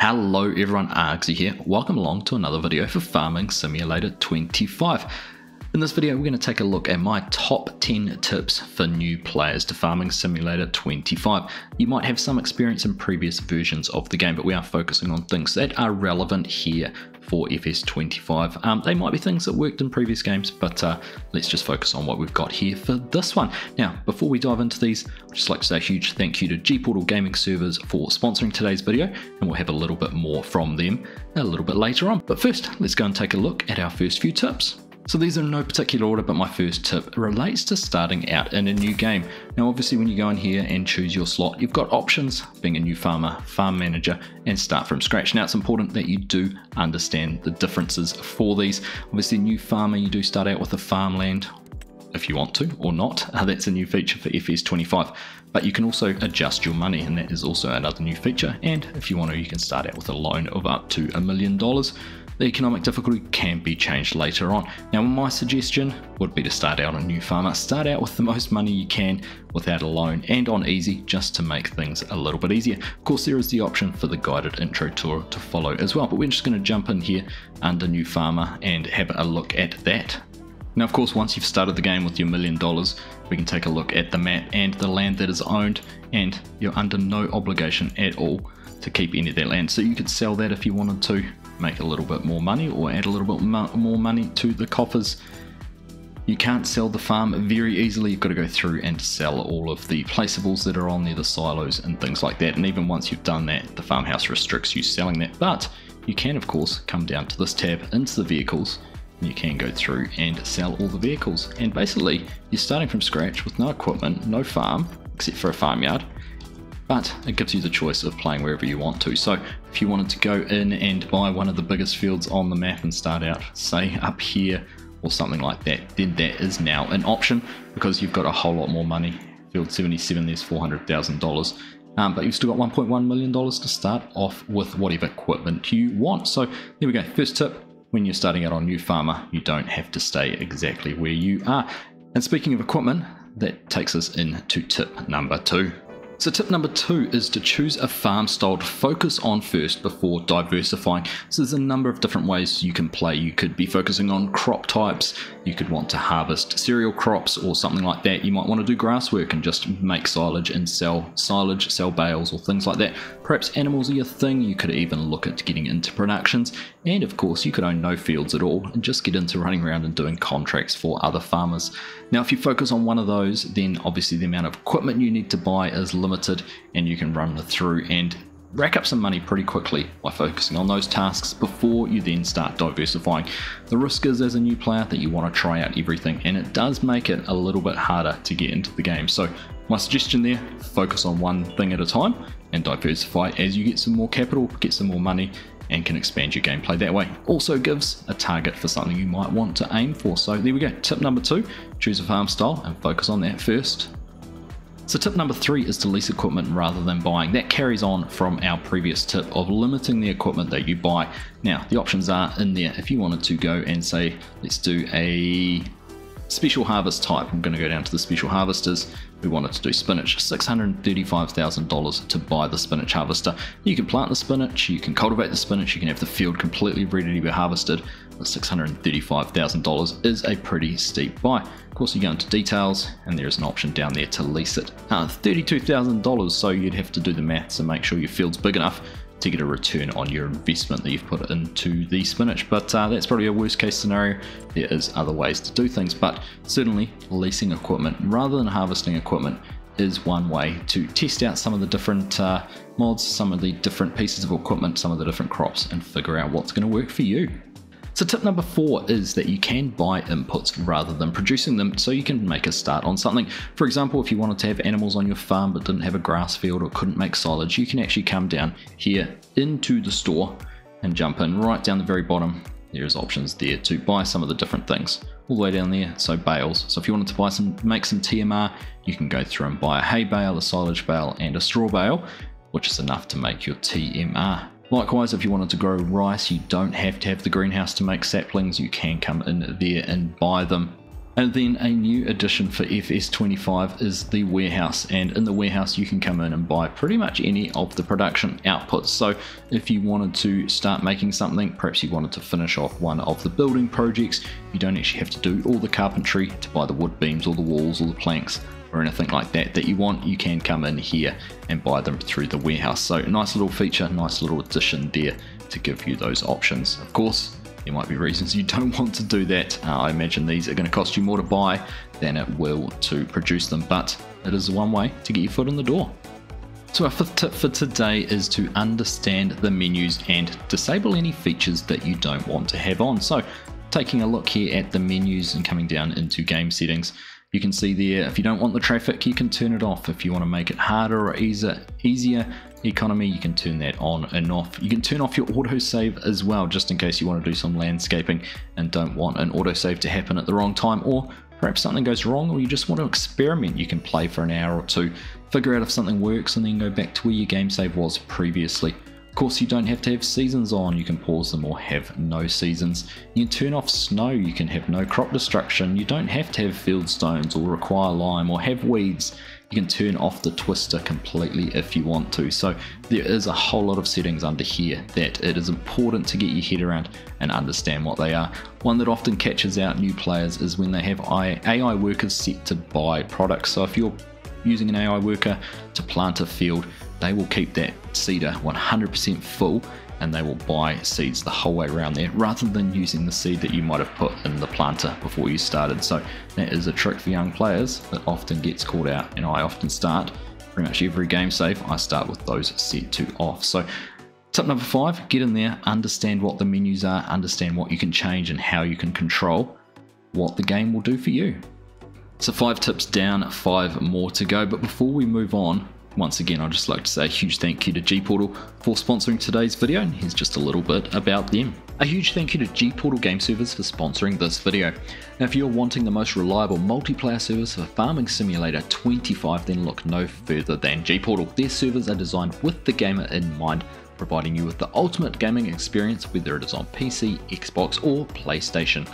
Hello everyone, Argsy here. Welcome along to another video for Farming Simulator 25. In this video we're going to take a look at my top 10 tips for new players to Farming Simulator 25. You might have some experience in previous versions of the game, but we are focusing on things that are relevant here for FS25. They might be things that worked in previous games, but let's just focus on what we've got here for this one. Now, before we dive into these, I'd just like to say a huge thank you to G-Portal Gaming Servers for sponsoring today's video, and we'll have a little bit more from them a little bit later on. But first, let's go and take a look at our first few tips. So these are in no particular order, but my first tip relates to starting out in a new game. Now obviously when you go in here and choose your slot, you've got options, being a new farmer, farm manager, and start from scratch. Now it's important that you do understand the differences for these. Obviously new farmer, you do start out with a farmland, if you want to or not. That's a new feature for FS25. But you can also adjust your money, and that is also another new feature. And if you want to, you can start out with a loan of up to $1 million. The economic difficulty can be changed later on. Now my suggestion would be to start out a new farmer. Start out with the most money you can without a loan and on easy, just to make things a little bit easier. Of course there is the option for the guided intro tour to follow as well, but we're just going to jump in here under new farmer and have a look at that. Now of course once you've started the game with your $1 million, we can take a look at the map and the land that is owned, and you're under no obligation at all to keep any of that land. So you could sell that if you wanted to, make a little bit more money or add a little bit more money to the coffers. You can't sell the farm very easily. You've got to go through and sell all of the placeables that are on there, the silos and things like that. And even once you've done that, the farmhouse restricts you selling that. But you can of course come down to this tab into the vehicles, and you can go through and sell all the vehicles. And basically you're starting from scratch with no equipment, no farm except for a farmyard. But it gives you the choice of playing wherever you want to. So if you wanted to go in and buy one of the biggest fields on the map and start out, say up here or something like that, then that is now an option, because you've got a whole lot more money. Field 77, there's $400,000. But you've still got $1.1 million to start off with whatever equipment you want. So there we go. First tip, when you're starting out on New Farmer, you don't have to stay exactly where you are. And speaking of equipment, that takes us into tip number 2. So tip number 2 is to choose a farm style to focus on first before diversifying. So there's a number of different ways you can play. You could be focusing on crop types, you could want to harvest cereal crops or something like that. You might want to do grass work and just make silage and sell silage, sell bales or things like that. Perhaps animals are your thing. You could even look at getting into productions, and of course you could own no fields at all and just get into running around and doing contracts for other farmers. Now if you focus on one of those, then obviously the amount of equipment you need to buy is limited, and you can run through and rack up some money pretty quickly by focusing on those tasks before you then start diversifying. The risk is, as a new player, that you want to try out everything, and it does make it a little bit harder to get into the game. So my suggestion there, focus on one thing at a time and diversify as you get some more capital, get some more money, and can expand your gameplay that way. Also gives a target for something you might want to aim for. So there we go. Tip number 2, choose a farm style and focus on that first. So tip number 3 is to lease equipment rather than buying. That carries on from our previous tip of limiting the equipment that you buy. Now the options are in there. If you wanted to go and say, let's do a special harvest type, I'm going to go down to the special harvesters. We wanted to do spinach, $635,000 to buy the spinach harvester. You can plant the spinach, you can cultivate the spinach, you can have the field completely ready to be harvested. But $635,000 is a pretty steep buy. Of course you go into details and there's an option down there to lease it. $32,000, so you'd have to do the maths and make sure your field's big enough to get a return on your investment that you've put into the spinach. But that's probably a worst case scenario. There is other ways to do things, but certainly leasing equipment rather than harvesting equipment is one way to test out some of the different mods, some of the different pieces of equipment, some of the different crops, and figure out what's going to work for you. So tip number 4 is that you can buy inputs rather than producing them, so you can make a start on something. For example, if you wanted to have animals on your farm but didn't have a grass field or couldn't make silage, you can actually come down here into the store and jump in right down the very bottom. There's options there to buy some of the different things all the way down there. So bales, so if you wanted to buy make some TMR, you can go through and buy a hay bale, a silage bale and a straw bale, which is enough to make your TMR. Likewise, if you wanted to grow rice, you don't have to have the greenhouse to make saplings. You can come in there and buy them And then a new addition for FS25 is the warehouse, and in the warehouse you can come in and buy pretty much any of the production outputs. So if you wanted to start making something, perhaps you wanted to finish off one of the building projects, you don't actually have to do all the carpentry to buy the wood beams or the walls or the planks or anything like that you want. You can come in here and buy them through the warehouse. So nice little feature, nice little addition there to give you those options. Of course, there might be reasons you don't want to do that. I imagine these are going to cost you more to buy than it will to produce them, but it is one way to get your foot in the door. So our fifth tip for today is to understand the menus and disable any features that you don't want to have on. So taking a look here at the menus and coming down into game settings, you can see there, if you don't want the traffic, you can turn it off. If you want to make it harder or easier economy, you can turn that on and off. You can turn off your autosave as well, just in case you want to do some landscaping and don't want an autosave to happen at the wrong time, or perhaps something goes wrong or you just want to experiment. You can play for an hour or two, figure out if something works, and then go back to where your game save was previously. Of course, you don't have to have seasons on. You can pause them or have no seasons. You can turn off snow. You can have no crop destruction. You don't have to have field stones or require lime or have weeds. You can turn off the twister completely if you want to. So there is a whole lot of settings under here that it is important to get your head around and understand what they are. One that often catches out new players is when they have AI workers set to buy products. So if you're using an AI worker to plant a field, they will keep that seeder 100% full and they will buy seeds the whole way around there, rather than using the seed that you might have put in the planter before you started. So that is a trick for young players that often gets caught out, and I often start pretty much every game save, I start with those set to off. So tip number 5, get in there, understand what the menus are, understand what you can change and how you can control what the game will do for you. So 5 tips down, 5 more to go, but before we move on, once again, I'd just like to say a huge thank you to Gportal for sponsoring today's video, and here's just a little bit about them. A huge thank you to Gportal Game Servers for sponsoring this video. Now, if you're wanting the most reliable multiplayer service for Farming Simulator 25, then look no further than Gportal. Their servers are designed with the gamer in mind, providing you with the ultimate gaming experience, whether it is on PC, Xbox, or PlayStation.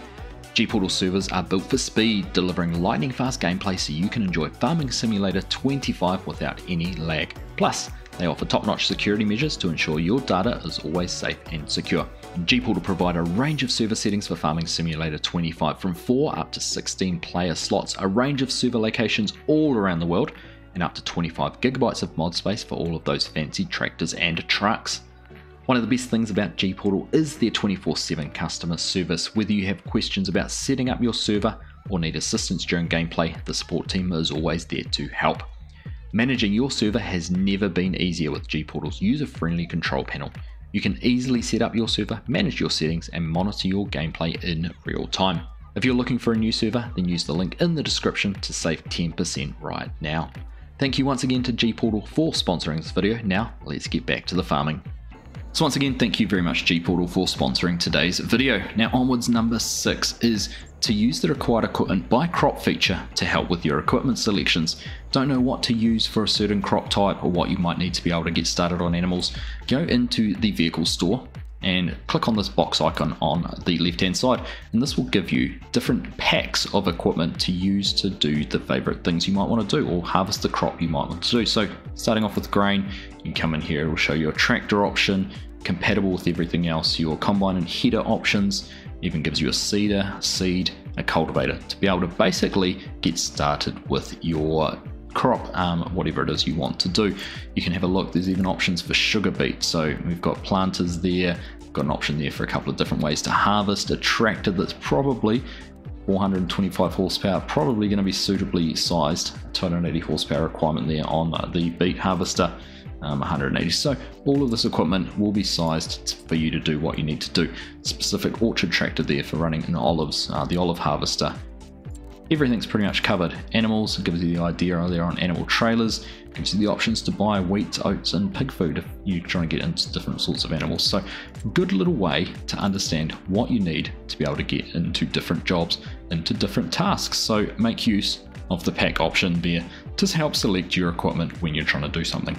Gportal servers are built for speed, delivering lightning fast gameplay so you can enjoy Farming Simulator 25 without any lag. Plus, they offer top-notch security measures to ensure your data is always safe and secure. Gportal provide a range of server settings for Farming Simulator 25, from 4 up to 16 player slots, a range of server locations all around the world, and up to 25 gigabytes of mod space for all of those fancy tractors and trucks. One of the best things about Gportal is their 24/7 customer service. Whether you have questions about setting up your server or need assistance during gameplay, the support team is always there to help. Managing your server has never been easier with Gportal's user-friendly control panel. You can easily set up your server, manage your settings, and monitor your gameplay in real time. If you're looking for a new server, then use the link in the description to save 10% right now. Thank you once again to Gportal for sponsoring this video. Now, let's get back to the farming. So once again, thank you very much Gportal for sponsoring today's video. Now onwards, number 6 is to use the required equipment by crop feature to help with your equipment selections. Don't know what to use for a certain crop type or what you might need to be able to get started on animals? Go into the vehicle store and click on this box icon on the left hand side, and this will give you different packs of equipment to use to do the favorite things you might want to do or harvest the crop you might want to do. So starting off with grain, you come in here, it will show you a tractor option compatible with everything else, your combine and header options, even gives you a seeder, seed, a cultivator to be able to basically get started with your crop, whatever it is you want to do. You can have a look, there's even options for sugar beet. So we've got planters there, we've got an option there for a couple of different ways to harvest, a tractor that's probably 425 horsepower, probably going to be suitably sized, 280 horsepower requirement there on the beet harvester, 180. So all of this equipment will be sized for you to do what you need to do. Specific orchard tractor there for running in olives, the olive harvester. Everything's pretty much covered. Animals, it gives you the idea there on animal trailers, gives you the options to buy wheat, oats and pig food if you're trying to get into different sorts of animals. So good little way to understand what you need to be able to get into different jobs, into different tasks. So make use of the pack option there to help select your equipment when you're trying to do something.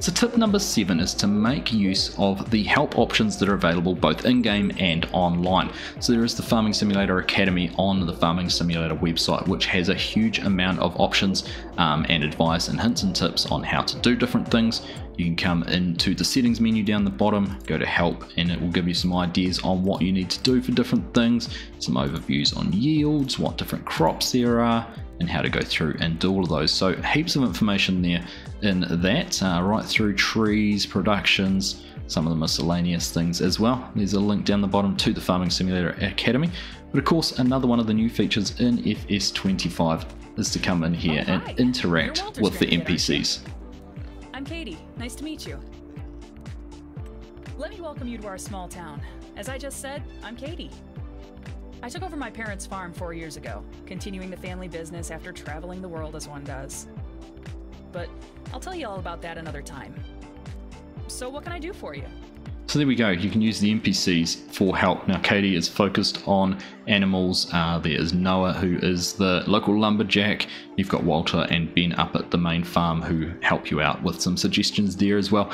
So tip number 7 is to make use of the help options that are available both in-game and online. So there is the Farming Simulator Academy on the Farming Simulator website, which has a huge amount of options and advice and hints and tips on how to do different things. You can come into the settings menu down the bottom, go to help, and it will give you some ideas on what you need to do for different things, some overviews on yields, what different crops there are, and how to go through and do all of those. So heaps of information there in that, right through trees, productions, some of the miscellaneous things as well. There's a link down the bottom to the Farming Simulator Academy. But of course, another one of the new features in FS25 is to come in here and interact with the NPCs. I'm Katie. Nice to meet you. Let me welcome you to our small town. As I just said, I'm Katie. I took over my parents' farm 4 years ago, continuing the family business after traveling the world as one does. But I'll tell you all about that another time. So what can I do for you? So there we go, you can use the NPCs for help. Now Katie is focused on animals, there is Noah who is the local lumberjack, you've got Walter and Ben up at the main farm who help you out with some suggestions there as well.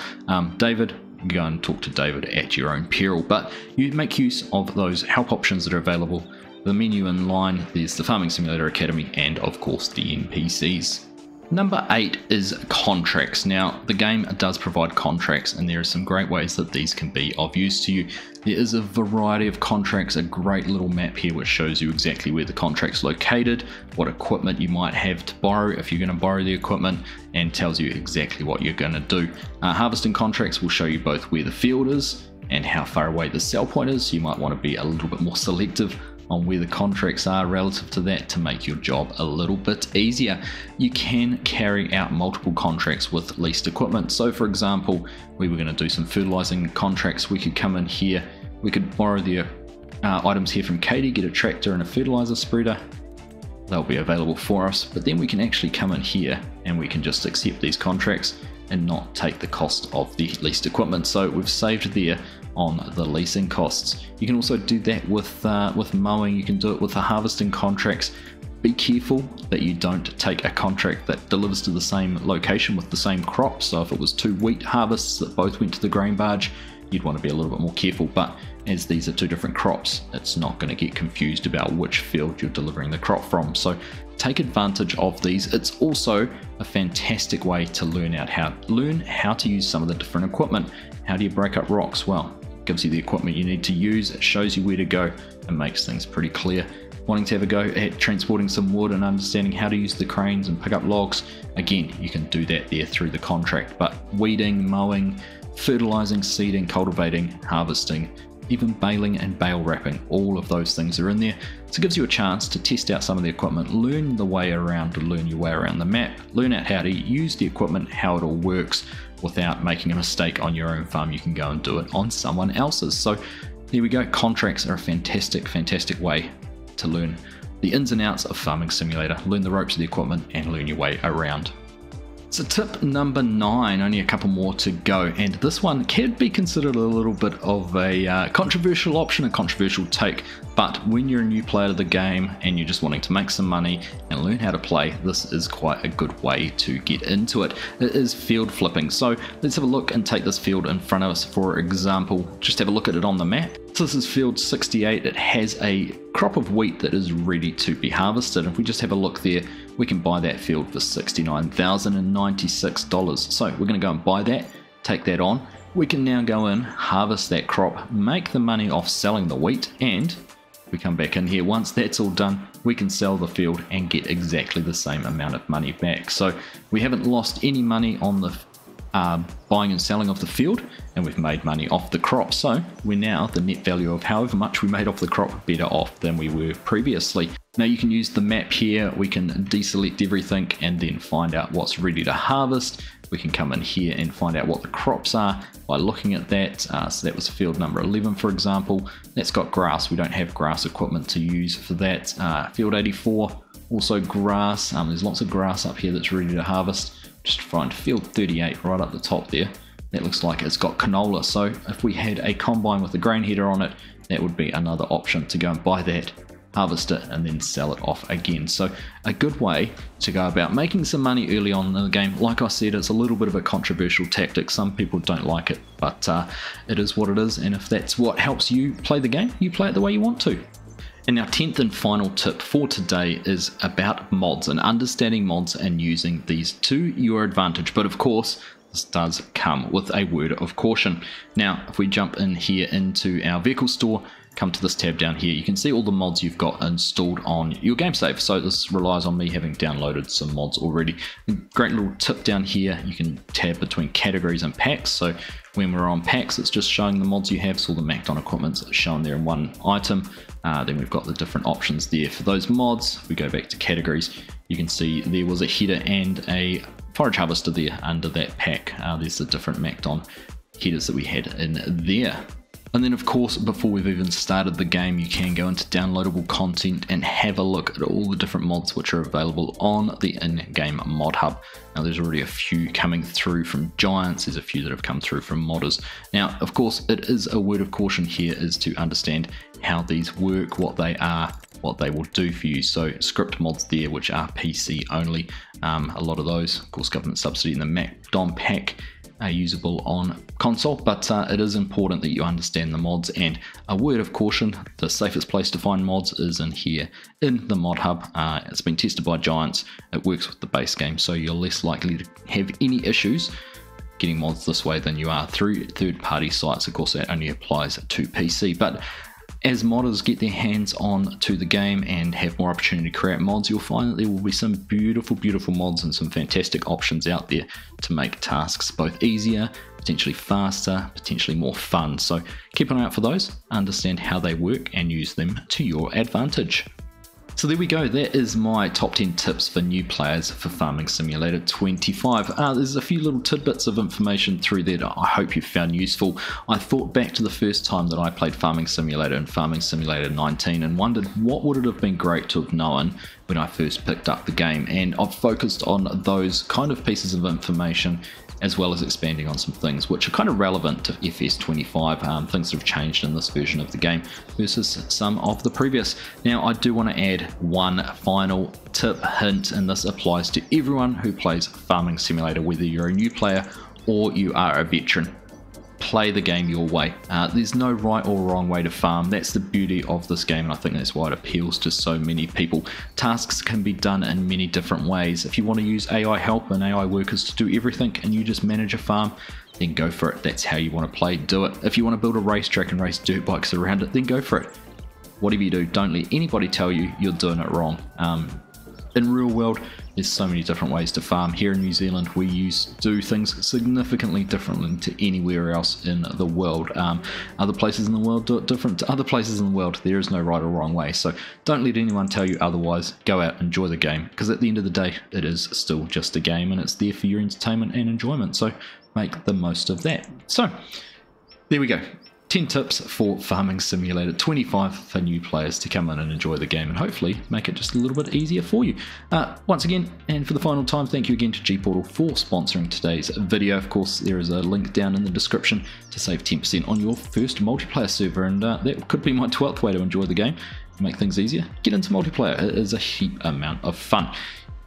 David, go and talk to David at your own peril, but you make use of those help options that are available. The menu in line, there's the Farming Simulator Academy and of course the NPCs. Number 8 is contracts. Now the game does provide contracts and there are some great ways that these can be of use to you. There is a variety of contracts, a great little map here which shows you exactly where the contract's located, what equipment you might have to borrow if you're going to borrow the equipment, and tells you exactly what you're going to do. Harvesting contracts will show you both where the field is and how far away the sell point is. You might want to be a little bit more selective on where the contracts are relative to that to make your job a little bit easier. You can carry out multiple contracts with leased equipment. So for example, we were going to do some fertilizing contracts. We could come in here, we could borrow the items here from Katie, get a tractor and a fertilizer spreader. They'll be available for us, but then we can actually come in here and we can just accept these contracts and not take the cost of the leased equipment. So we've saved there on the leasing costs. You can also do that with mowing. You can do it with the harvesting contracts. Be careful that you don't take a contract that delivers to the same location with the same crop. So if it was 2 wheat harvests that both went to the grain barge, you'd want to be a little bit more careful. But as these are 2 different crops, it's not going to get confused about which field you're delivering the crop from. So take advantage of these. It's also a fantastic way to learn how to use some of the different equipment. How do you break up rocks? Well, it gives you the equipment you need to use, it shows you where to go and makes things pretty clear. Wanting to have a go at transporting some wood and understanding how to use the cranes and pick up logs, again, you can do that there through the contract. But weeding, mowing, fertilizing, seeding, cultivating, harvesting, even baling and bale wrapping, all of those things are in there. So it gives you a chance to test out some of the equipment, learn your way around the map, learn out how to use the equipment, how it all works without making a mistake on your own farm. You can go and do it on someone else's. So there we go, contracts are a fantastic way to learn the ins and outs of Farming Simulator, learn the ropes of the equipment and learn your way around. So tip number 9, only a couple more to go, and this one can be considered a little bit of a controversial option, a controversial take, but when you're a new player to the game and you're just wanting to make some money and learn how to play, this is quite a good way to get into it. It is field flipping. So let's have a look and take this field in front of us, for example, just have a look at it on the map. So this is field 68, it has a crop of wheat that is ready to be harvested. If we just have a look there, we can buy that field for $69,096. So we're going to go and buy that, take that on. We can now go in, harvest that crop, make the money off selling the wheat, and we come back in here. Once that's all done, we can sell the field and get exactly the same amount of money back. So we haven't lost any money on the buying and selling of the field, and we've made money off the crop. So we're now, the net value of however much we made off the crop, better off than we were previously. Now you can use the map here, we can deselect everything and then find out what's ready to harvest. We can come in here and find out what the crops are by looking at that. So that was field number 11, for example. That's got grass. We don't have grass equipment to use for that. Field 84, also grass. There's lots of grass up here that's ready to harvest. Just find field 38 right up the top there. That looks like it's got canola. So if we had a combine with a grain header on it, that would be another option to go and buy that harvest it, and then sell it off again. So a good way to go about making some money early on in the game. Like I said, it's a little bit of a controversial tactic. Some people don't like it, but it is what it is, and if that's what helps you play the game, you play it the way you want to. And our 10th and final tip for today is about mods and understanding mods and using these to your advantage. But of course, this does come with a word of caution. Now, if we jump in here into our vehicle store, come to this tab down here, you can see all the mods you've got installed on your game save. So this relies on me having downloaded some mods already. Great little tip down here, you can tab between categories and packs. So when we're on packs, it's just showing the mods you have, so all the Macked on equipment's shown there in one item. Then we've got the different options there for those mods. If we go back to categories, you can see there was a header and a forage harvester there under that pack. There's the different Macked on headers that we had in there. And then of course, before we've even started the game, you can go into downloadable content and have a look at all the different mods which are available on the in-game mod hub. Now there's already a few coming through from Giants, there's a few that have come through from modders. Now of course, it is a word of caution here is to understand how these work, what they are, what they will do for you. So script mods there which are PC only, a lot of those, of course government subsidy in the Macked on pack, are usable on console, but it is important that you understand the mods. And a word of caution, the safest place to find mods is in here in the mod hub. It's been tested by Giants, it works with the base game, so you're less likely to have any issues getting mods this way than you are through third-party sites. Of course that only applies to PC, but as modders get their hands on to the game and have more opportunity to create mods, you'll find that there will be some beautiful, beautiful mods and some fantastic options out there to make tasks both easier, potentially faster, potentially more fun. So keep an eye out for those, understand how they work and use them to your advantage. So there we go, that is my top 10 tips for new players for Farming Simulator 25. There's a few little tidbits of information through there that I hope you found useful. I thought back to the first time that I played Farming Simulator in Farming Simulator 19 and wondered what would it have been great to have known when I first picked up the game, and I've focused on those kind of pieces of information as well as expanding on some things which are kind of relevant to FS25, things that have changed in this version of the game versus some of the previous. Now I do want to add one final tip, hint, and this applies to everyone who plays Farming Simulator, whether you're a new player or you are a veteran. Play the game your way. There's no right or wrong way to farm. That's the beauty of this game, and I think that's why it appeals to so many people. Tasks can be done in many different ways. If you want to use AI help and AI workers to do everything and you just manage a farm, then go for it. That's how you want to play, do it. If you want to build a racetrack and race dirt bikes around it, then go for it. Whatever you do, don't let anybody tell you you're doing it wrong. In real world, there's so many different ways to farm. Here in New Zealand, we do things significantly differently to anywhere else in the world. Other places in the world do it different to other places in the world. There is no right or wrong way. So don't let anyone tell you otherwise. Go out, enjoy the game, because at the end of the day, it is still just a game and it's there for your entertainment and enjoyment. So make the most of that. So there we go. 10 tips for Farming Simulator 25 for new players to come in and enjoy the game and hopefully make it just a little bit easier for you. Once again, and for the final time, thank you again to G-Portal for sponsoring today's video. Of course, there is a link down in the description to save 10% on your first multiplayer server, and that could be my 12th way to enjoy the game, make things easier. Get into multiplayer, it is a heap amount of fun.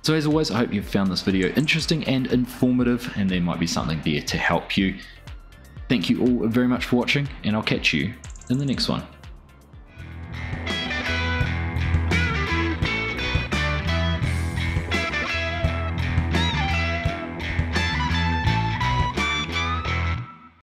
So as always, I hope you've found this video interesting and informative, and there might be something there to help you. Thank you all very much for watching, and I'll catch you in the next one.